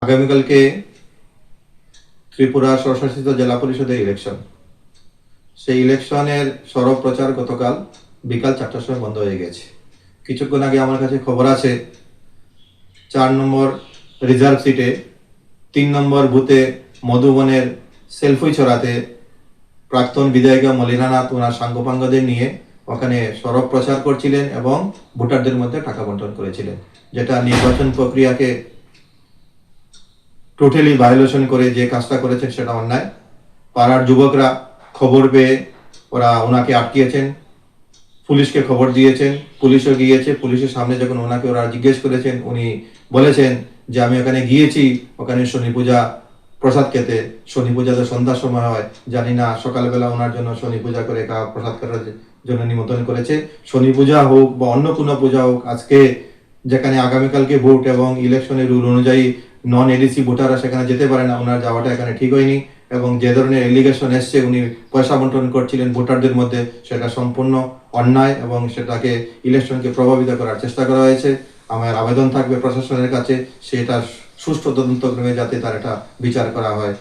আগামীকালকে ত্রিপুরা স্বশাসিত জেলা পরিষদের ইলেকশন। সেই ইলেকশনের সরব প্রচার গতকাল বিকাল 4টার সময় বন্ধ হয়ে গেছে। কিছুক্ষণ আগে আমার কাছে খবর আছে 4 নম্বর রিজার্ভ সিটে 3 নম্বর বুথে মধুবনের সেলফুই ছড়াতে প্রাক্তন বিধায়িকা মলিনানাথ ওনার সাঙ্গপাঙ্গদের নিয়ে ওখানে সরব প্রচার করছিলেন এবং ভোটারদের মধ্যে টাকা বন্টন করেছিলেন, যেটা নির্বাচন প্রক্রিয়াকে টোটালি ভায়োলেশন করে যে কাজটা করেছেন সেটা অন্যায়। পাড়ার যুবকরা খবর পেয়ে ওরা ওনাকে আটকিয়েছেন, পুলিশকে খবর দিয়েছেন, পুলিশও গিয়েছে। পুলিশের সামনে যখন ওনাকে ওরা জিজ্ঞেস করেছেন, উনি বলেছেন যে আমি ওখানে গিয়েছি ওখানে শনি পূজা প্রসাদ খেতে। শনি পূজা তো সন্ধ্যার সময় হয়, জানি না সকালবেলা ওনার জন্য শনি পূজা করে প্রসাদ খাওয়ার জন্য নিমন্ত্রণ করেছে। শনি পূজা হোক বা অন্য কোনো পূজা হোক, আজকে যেখানে আগামীকালকে ভোট এবং ইলেকশনের রুল অনুযায়ী নন এডিসি ভোটাররা সেখানে যেতে পারে না, ওনার যাওয়াটা এখানে ঠিক হয়নি। এবং যে ধরনের এলিগেশন এসছে উনি পয়সা বন্টন করছিলেন ভোটারদের মধ্যে, সেটা সম্পূর্ণ অন্যায় এবং সেটাকে ইলেকশনকে প্রভাবিত করার চেষ্টা করা হয়েছে। আমার আবেদন থাকবে প্রশাসনের কাছে সেটা সুষ্ঠু তদন্তক্রমে যাতে তার একটা বিচার করা হয়।